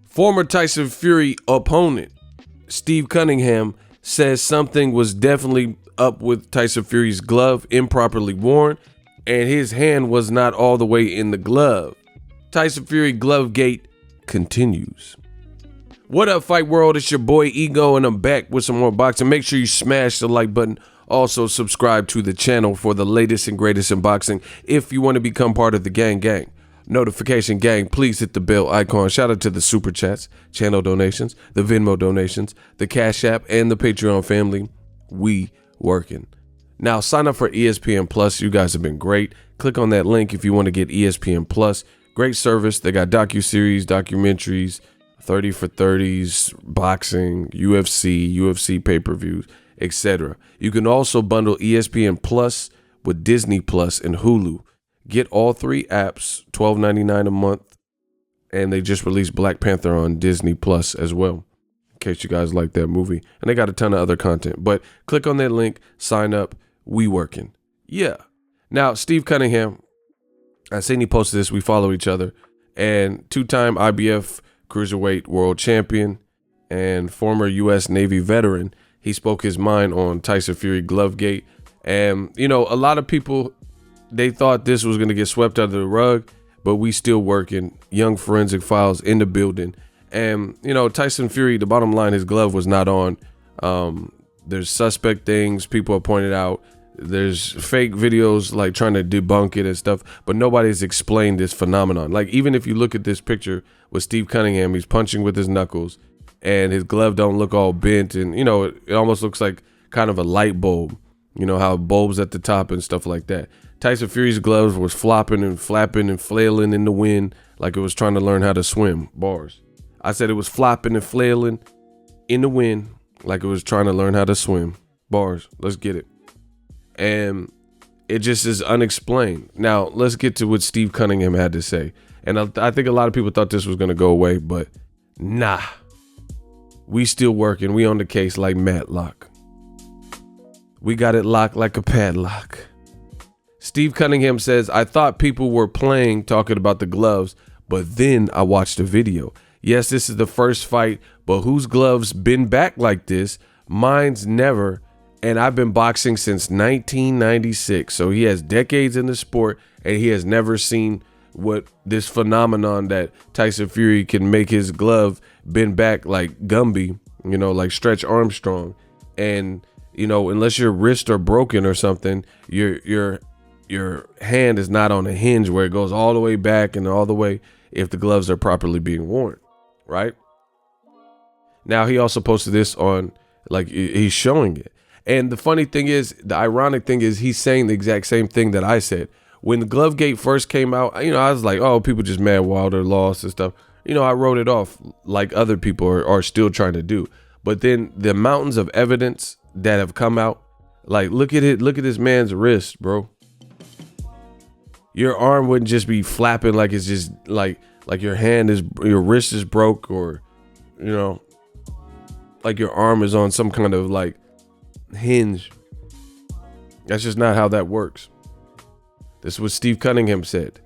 Former Tyson Fury opponent Steve Cunningham says something was definitely up with Tyson Fury's glove, improperly worn, and his hand was not all the way in the glove. Tyson Fury GLOVEGATE continues. What up, Fight World? It's your boy Ego, and I'm back with some more boxing. Make sure you smash the like button. Also, subscribe to the channel for the latest and greatest in boxing if you want to become part of the gang. Notification gang, please hit the bell icon. Shout out to the super chats, channel donations, the Venmo donations, the Cash App, and the Patreon family. We working. Now sign up for ESPN Plus. You guys have been great. Click on that link if you want to get ESPN Plus. Great service. They got docuseries, documentaries, 30 for 30s, boxing, UFC pay-per-views, etc. You can also bundle ESPN Plus with Disney Plus and Hulu. Get all three apps, $12.99 a month, and they just released Black Panther on Disney Plus as well, in case you guys like that movie. And they got a ton of other content. But click on that link, sign up, we working. Yeah. Now, Steve Cunningham, I seen he posted this, we follow each other, and two-time IBF Cruiserweight World Champion and former U.S. Navy veteran. He spoke his mind on Tyson Fury GLOVEGATE. And, you know, a lot of people, they thought this was going to get swept under the rug, but we still working. Young forensic files in the building. And, you know, Tyson Fury, the bottom line, his glove was not on. There's suspect things people have pointed out. There's fake videos like trying to debunk it and stuff, but nobody's explained this phenomenon. Like, even if you look at this picture with Steve Cunningham, he's punching with his knuckles and his glove don't look all bent. And, you know, it almost looks like kind of a light bulb, you know, how bulbs at the top and stuff like that. Tyson Fury's gloves was flopping and flapping and flailing in the wind like it was trying to learn how to swim. Bars. I said it was flopping and flailing in the wind like it was trying to learn how to swim. Bars. Let's get it. And it just is unexplained. Now, let's get to what Steve Cunningham had to say. And I think a lot of people thought this was going to go away, but nah. We still working. We on the case like Matlock. We got it locked like a padlock. Steve Cunningham says, I thought people were playing talking about the gloves, but then I watched the video. Yes, this is the first fight, but whose gloves been back like this? Mine's never. And I've been boxing since 1996. So he has decades in the sport, and he has never seen what this phenomenon that Tyson Fury can make his glove bend back like Gumby, you know, like Stretch Armstrong. And, you know, unless your wrist are broken or something, your hand is not on a hinge where it goes all the way back and all the way if the gloves are properly being worn, right? Now, he also posted this on, like, he's showing it. And the funny thing is, the ironic thing is, he's saying the exact same thing that I said. When the GLOVEGATE first came out, you know, I was like, oh, people just mad Wilder lost and stuff. You know, I wrote it off like other people are still trying to do. But then the mountains of evidence that have come out, like, look at it. Look at this man's wrist, bro. Your arm wouldn't just be flapping like it's just like your wrist is broke, or, you know, like your arm is on some kind of like hinge. That's just not how that works. This is what Steve Cunningham said.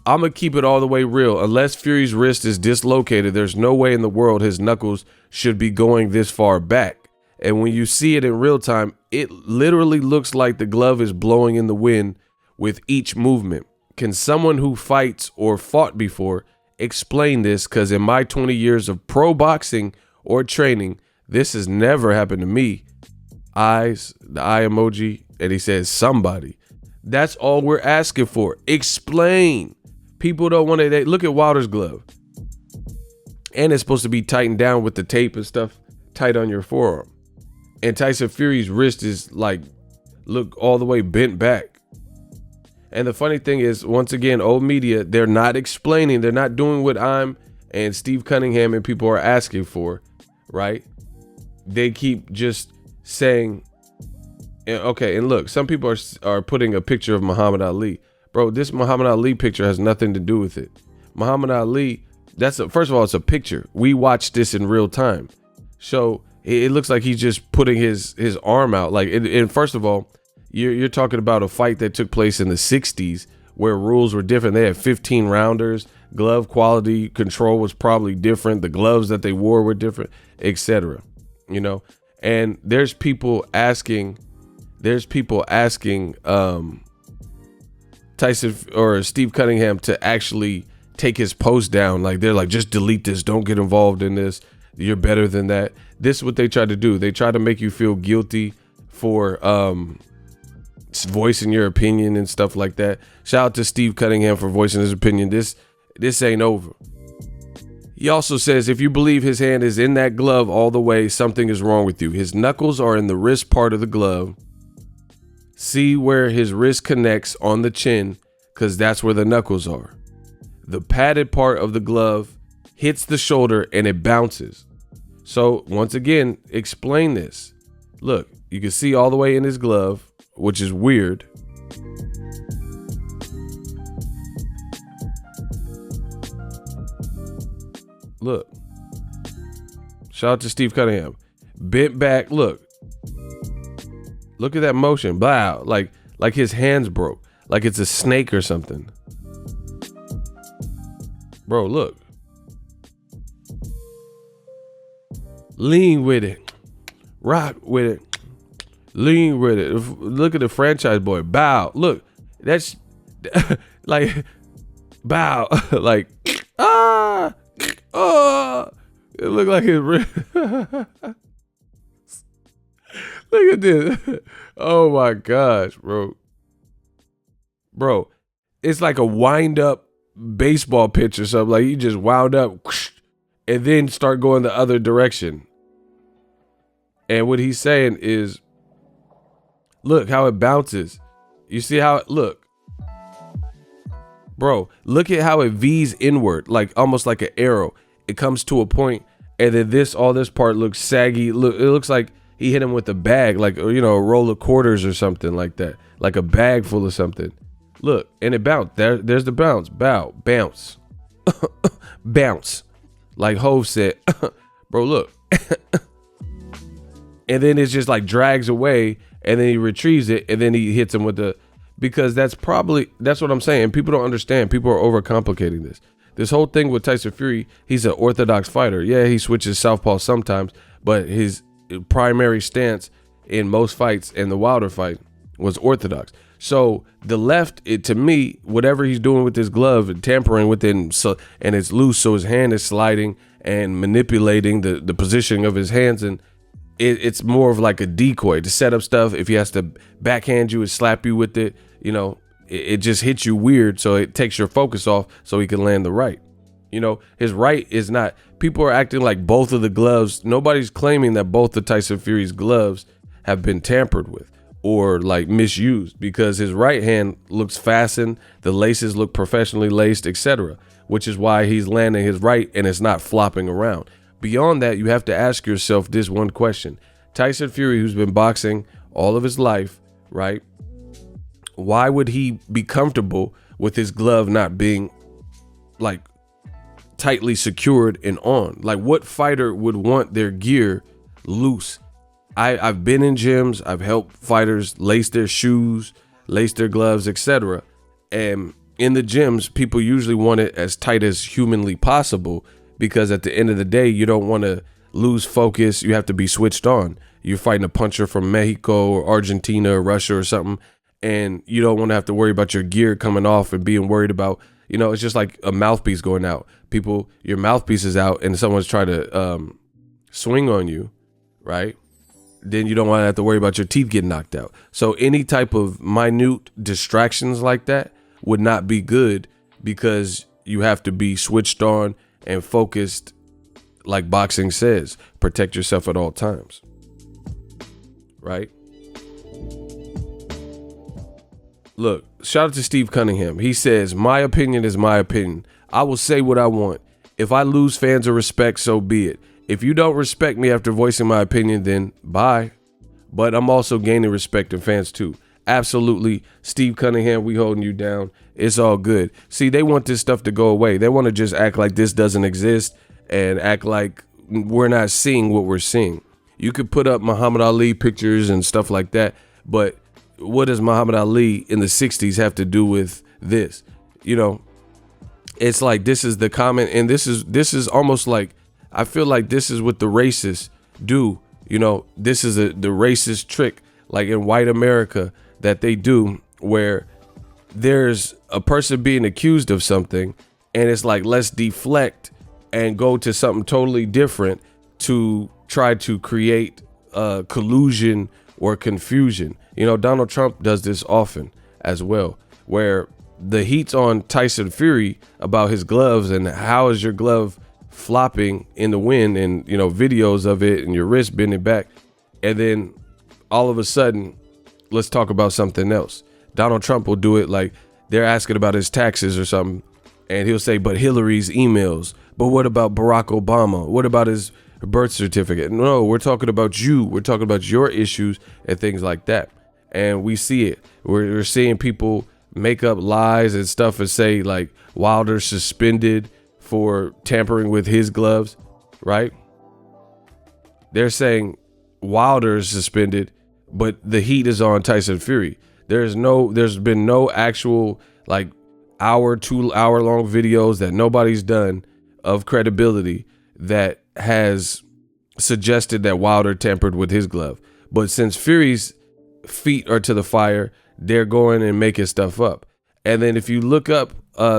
I'm gonna keep it all the way real. Unless Fury's wrist is dislocated, there's no way in the world his knuckles should be going this far back. And when you see it in real time, it literally looks like the glove is blowing in the wind with each movement. Can someone who fights or fought before explain this? Because in my 20 years of pro boxing or training, this has never happened to me. Eyes, the eye emoji, and he says somebody. That's all we're asking for. Explain. People don't want to. Look at Wilder's glove. And it's supposed to be tightened down with the tape and stuff tight on your forearm. And Tyson Fury's wrist is like, look, all the way bent back. And the funny thing is, once again, old media, they're not explaining. They're not doing what I'm and Steve Cunningham and people are asking for, right? They keep just saying, okay, and look, some people are putting a picture of Muhammad Ali. Bro, this Muhammad Ali picture has nothing to do with it. Muhammad Ali, first of all, it's a picture. We watched this in real time. So it looks like he's just putting his arm out. Like, and first of all, you're talking about a fight that took place in the 60s where rules were different. They had 15 rounders, glove quality control was probably different. The gloves that they wore were different, etc. You know, and there's people asking Tyson or Steve Cunningham to actually take his post down. Like, they're like, just delete this. Don't get involved in this. You're better than that. This is what they try to do. They try to make you feel guilty for voicing your opinion and stuff like that. Shout out to Steve Cunningham for voicing his opinion. This ain't over. He also says, if you believe his hand is in that glove all the way, something is wrong with you. His knuckles are in the wrist part of the glove. See where his wrist connects on the chin, because that's where the knuckles are. The padded part of the glove hits the shoulder and it bounces. So once again, explain this. Look, you can see all the way in his glove, which is weird. Look. Shout out to Steve Cunningham. Bent back, look. Look at that motion. Wow. Like his hands broke. Like it's a snake or something. Bro, look. Lean with it. Rock with it. Lean with it. Look at the franchise boy. Bow. Look. That's like bow. Like oh. It looked like his Look at this. Oh my gosh, bro. Bro, it's like a wind up baseball pitch or something. Like you just wound up and then start going the other direction. And what he's saying is, look how it bounces. You see how it look? Bro, look at how it V's inward, like almost like an arrow. It comes to a point, and then all this part looks saggy. Look, it looks like he hit him with a bag, like, you know, a roll of quarters or something like that, like a bag full of something. Look, and it bounced. There's the bounce. Bounce. Bounce. Like Hov said, bro, look. And then it's just like drags away, and then he retrieves it, and then he hits him with because that's what I'm saying. People don't understand. People are overcomplicating this. This whole thing with Tyson Fury, he's an orthodox fighter. Yeah, he switches southpaw sometimes, but his primary stance in most fights and the Wilder fight was orthodox. So the left, to me, whatever he's doing with his glove and tampering with it, and it's loose, so his hand is sliding and manipulating the positioning of his hands, and it's more of like a decoy to set up stuff. If he has to backhand you and slap you with it, you know, it just hits you weird, so it takes your focus off so he can land the right. You know, his right is not, people are acting like both of the gloves, nobody's claiming that both of Tyson Fury's gloves have been tampered with or like misused, because his right hand looks fastened, the laces look professionally laced, etc., which is why he's landing his right and it's not flopping around. Beyond that, you have to ask yourself this one question. Tyson Fury, who's been boxing all of his life, right? Why would he be comfortable with his glove not being like tightly secured and on? Like, what fighter would want their gear loose? I've been in gyms. I've helped fighters lace their shoes, lace their gloves, etc. And in the gyms, people usually want it as tight as humanly possible, because at the end of the day, you don't want to lose focus. You have to be switched on. You're fighting a puncher from Mexico or Argentina or Russia or something, and you don't want to have to worry about your gear coming off and being worried about, you know, it's just like a mouthpiece going out. People, your mouthpiece is out and someone's trying to swing on you, right? Then you don't want to have to worry about your teeth getting knocked out. So any type of minute distractions like that would not be good, because you have to be switched on and focused. Like boxing says, protect yourself at all times, right? Look, shout out to Steve Cunningham. He says, my opinion is my opinion. I will say what I want. If I lose fans of respect, so be it. If you don't respect me after voicing my opinion, then bye. But I'm also gaining respect in fans too. Absolutely. Steve Cunningham, we holding you down. It's all good. See, they want this stuff to go away. They want to just act like this doesn't exist and act like we're not seeing what we're seeing. You could put up Muhammad Ali pictures and stuff like that, but what does Muhammad Ali in the 60s have to do with this? You know, it's like this is the comment, and this is almost like, I feel like this is what the racists do. You know, this is the racist trick, like in white America, that they do, where there's a person being accused of something, and it's like, let's deflect and go to something totally different to try to create collusion or confusion. You know, Donald Trump does this often as well, where the heat's on Tyson Fury about his gloves and how is your glove flopping in the wind, and, you know, videos of it and your wrist bending back. And then all of a sudden, let's talk about something else. Donald Trump will do it like they're asking about his taxes or something, and he'll say, but Hillary's emails. But what about Barack Obama? What about his birth certificate? No, we're talking about you. We're talking about your issues and things like that. And we see it. We're seeing people make up lies and stuff and say like Wilder suspended for tampering with his gloves, right? They're saying Wilder is suspended, but the heat is on Tyson Fury. There's been no actual like 2 hour long videos that nobody's done of credibility that has suggested that Wilder tampered with his glove. But since Fury's feet are to the fire, they're going and making stuff up. And then if you look up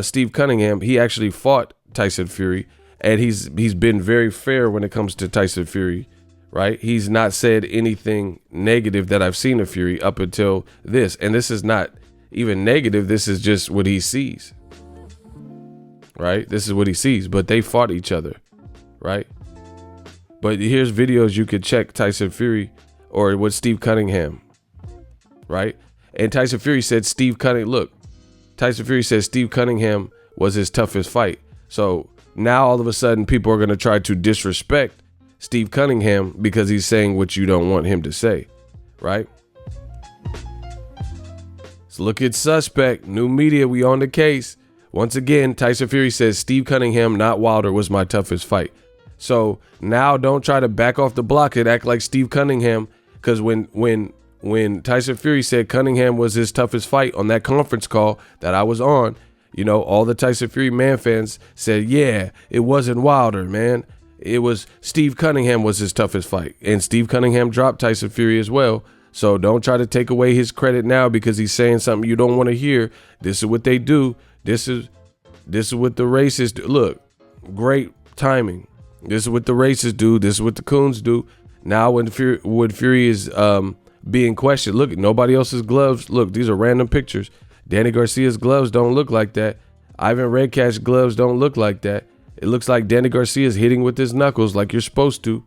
Steve Cunningham, he actually fought Tyson Fury, and he's been very fair when it comes to Tyson Fury, right? He's not said anything negative that I've seen of Fury up until this. And this is not even negative. This is just what he sees, right? This is what he sees, but they fought each other, right? But here's videos you could check Tyson Fury or with Steve Cunningham, right? And Tyson Fury said Tyson Fury said Steve Cunningham was his toughest fight. So now all of a sudden people are going to try to disrespect Steve Cunningham because he's saying what you don't want him to say, right? So look at suspect, new media, we on the case. Once again, Tyson Fury says Steve Cunningham, not Wilder, was my toughest fight. So now don't try to back off the block and act like Steve Cunningham, because when Tyson Fury said Cunningham was his toughest fight on that conference call that I was on, you know, all the Tyson Fury man fans said, yeah, it wasn't Wilder, man. It was Steve Cunningham was his toughest fight. And Steve Cunningham dropped Tyson Fury as well. So don't try to take away his credit now because he's saying something you don't want to hear. This is what they do. This is what the racists do. Look, great timing. This is what the racists do. This is what the coons do. Now when Fury is being questioned, look, nobody else's gloves. Look, these are random pictures. Danny Garcia's gloves don't look like that. Ivan Redcash's gloves don't look like that. It looks like Danny Garcia's hitting with his knuckles like you're supposed to,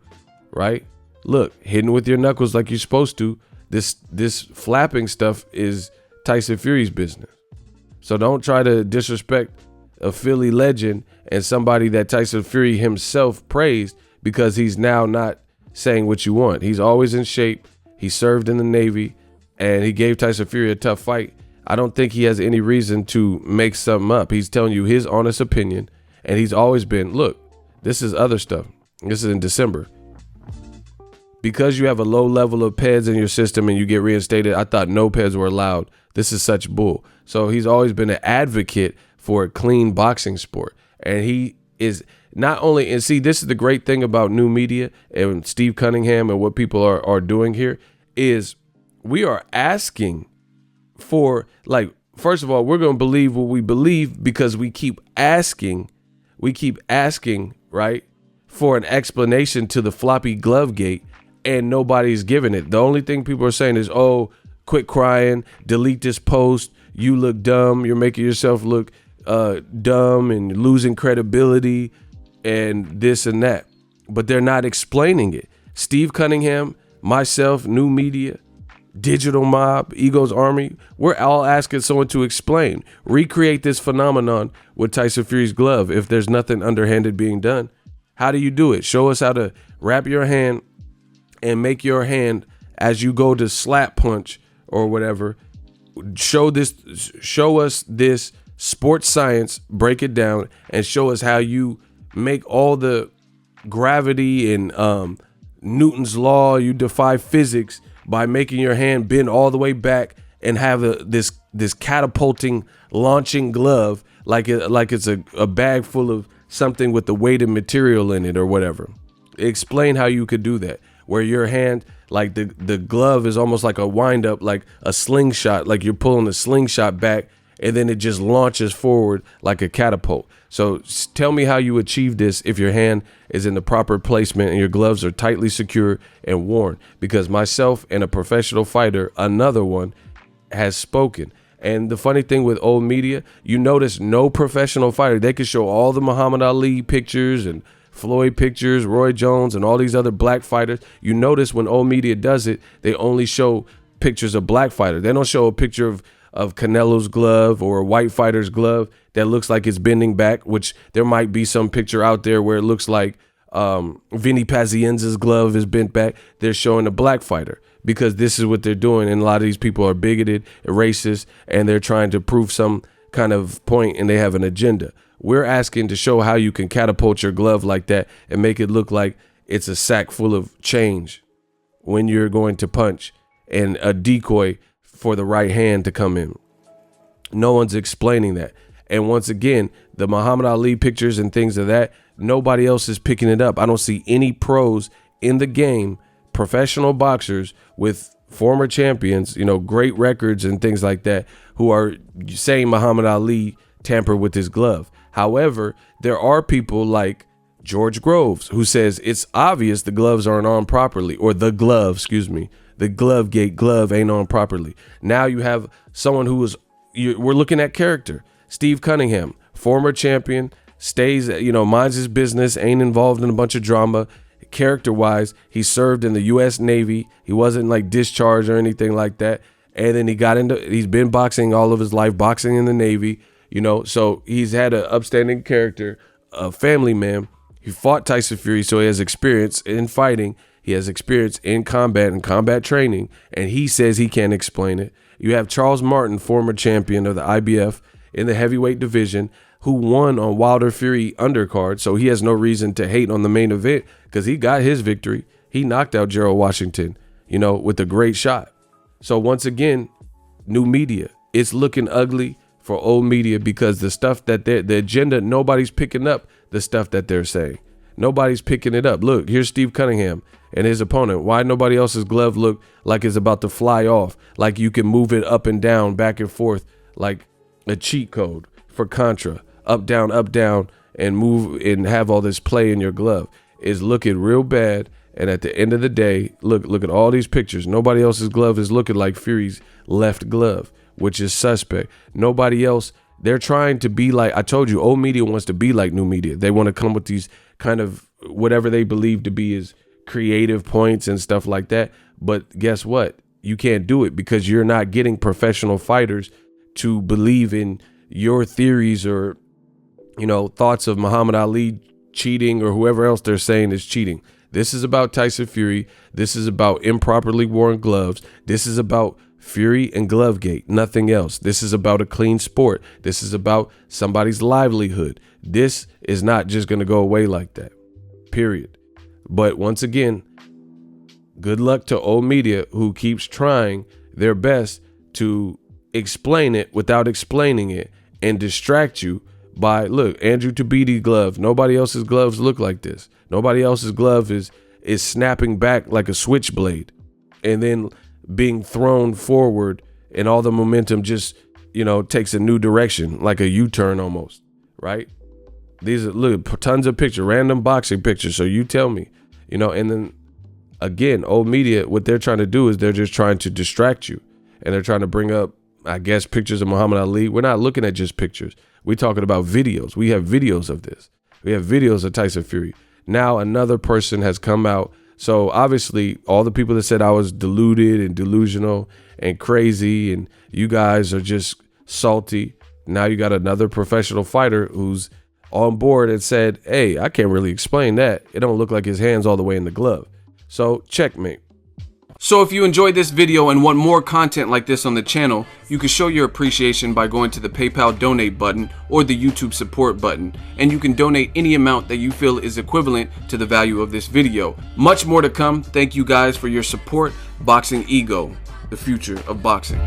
right? Look, hitting with your knuckles like you're supposed to. This flapping stuff is Tyson Fury's business. So don't try to disrespect a Philly legend and somebody that Tyson Fury himself praised because he's now not saying what you want. He's always in shape. He served in the Navy and he gave Tyson Fury a tough fight. I don't think he has any reason to make something up. He's telling you his honest opinion, and he's always been, look, this is other stuff. This is in December. Because you have a low level of PEDs in your system and you get reinstated, I thought no PEDs were allowed. This is such bull. So he's always been an advocate for a clean boxing sport. And he is not only, and see, this is the great thing about new media and Steve Cunningham and what people are doing here is we are asking for, like, first of all, we're going to believe what we believe because we keep asking, right, for an explanation to the floppy glove gate, and nobody's giving it. The only thing people are saying is, oh, quit crying, delete this post, you look dumb, you're making yourself look dumb and losing credibility and this and that. But they're not explaining it. Steve Cunningham, myself, new media, Digital Mob, Ego's Army, we're all asking someone to explain, recreate this phenomenon with Tyson Fury's glove if there's nothing underhanded being done. How do you do it? Show us how to wrap your hand and make your hand as you go to slap punch or whatever. Show us this sports science, break it down, and show us how you make all the gravity and Newton's law, you defy physics by making your hand bend all the way back and have this catapulting, launching glove like it's a bag full of something with the weighted material in it or whatever. Explain how you could do that, where your hand, like the glove is almost like a wind up, like a slingshot, like you're pulling a slingshot back and then it just launches forward like a catapult. So tell me how you achieve this if your hand is in the proper placement and your gloves are tightly secure and worn, because myself and a professional fighter, another one, has spoken. And the funny thing with old media, you notice no professional fighter, they could show all the Muhammad Ali pictures and Floyd pictures, Roy Jones, and all these other black fighters. You notice when old media does it, they only show pictures of black fighters. They don't show a picture of Canelo's glove or a white fighter's glove that looks like it's bending back, which there might be some picture out there where it looks like Vinny Pazienza's glove is bent back. They're showing a black fighter because this is what they're doing. And a lot of these people are bigoted, racist, and they're trying to prove some kind of point and they have an agenda. We're asking to show how you can catapult your glove like that and make it look like it's a sack full of change when you're going to punch and a decoy for the right hand to come in. No one's explaining that. And once again, the Muhammad Ali pictures and things of that, nobody else is picking it up. I don't see any pros in the game, professional boxers with former champions, you know, great records and things like that, who are saying Muhammad Ali tampered with his glove. However, there are people like George Groves who says it's obvious the gloves aren't on properly, or the glove, excuse me, the GLOVEGATE glove ain't on properly. Now you have someone who is, we're looking at character. Steve Cunningham, former champion, stays, you know, minds his business, ain't involved in a bunch of drama. Character-wise, he served in the U.S. Navy. He wasn't like discharged or anything like that. And then he's been boxing all of his life, boxing in the Navy, you know, so he's had an upstanding character, a family man. He fought Tyson Fury, so he has experience in fighting. He has experience in combat and combat training, and he says he can't explain it. You have Charles Martin, former champion of the IBF in the heavyweight division, who won on Wilder Fury undercard, so he has no reason to hate on the main event because he got his victory. He knocked out Gerald Washington, you know, with a great shot. So once again, new media, it's looking ugly for old media because the stuff that the agenda, nobody's picking up the stuff that they're saying. Nobody's picking it up. Look, here's Steve Cunningham and his opponent. Why nobody else's glove look like it's about to fly off, like you can move it up and down, back and forth, like a cheat code for Contra, up, down, and move and have all this play in your glove. Is looking real bad. And at the end of the day, look at all these pictures. Nobody else's glove is looking like Fury's left glove, which is suspect. Nobody else, they're trying to be like, I told you, old media wants to be like new media. They want to come with these kind of whatever they believe to be is creative points and stuff like that. But guess what? You can't do it because you're not getting professional fighters to believe in your theories or, you know, thoughts of Muhammad Ali cheating or whoever else they're saying is cheating. This is about Tyson Fury. This is about improperly worn gloves. This is about Fury and GLOVEGATE, nothing else. This is about a clean sport. This is about somebody's livelihood. This is not just going to go away like that, period. But once again, good luck to old media who keeps trying their best to explain it without explaining it and distract you by, look, Andrew Tabiti glove. Nobody else's gloves look like this. Nobody else's glove is snapping back like a switchblade and then being thrown forward, and all the momentum just, you know, takes a new direction, like a U-turn almost, right? These are, look, tons of pictures, random boxing pictures. So you tell me, you know, and then again, old media, what they're trying to do is they're just trying to distract you, and they're trying to bring up, I guess, pictures of Muhammad Ali. We're not looking at just pictures. We're talking about videos. We have videos of this. We have videos of Tyson Fury. Now another person has come out. So obviously all the people that said I was deluded and delusional and crazy and you guys are just salty. Now you got another professional fighter who's on board and said, hey, I can't really explain that. It don't look like his hand's all the way in the glove. So checkmate. So if you enjoyed this video and want more content like this on the channel, you can show your appreciation by going to the PayPal donate button or the YouTube support button, and you can donate any amount that you feel is equivalent to the value of this video. Much more to come. Thank you guys for your support. Boxing Ego, the future of boxing.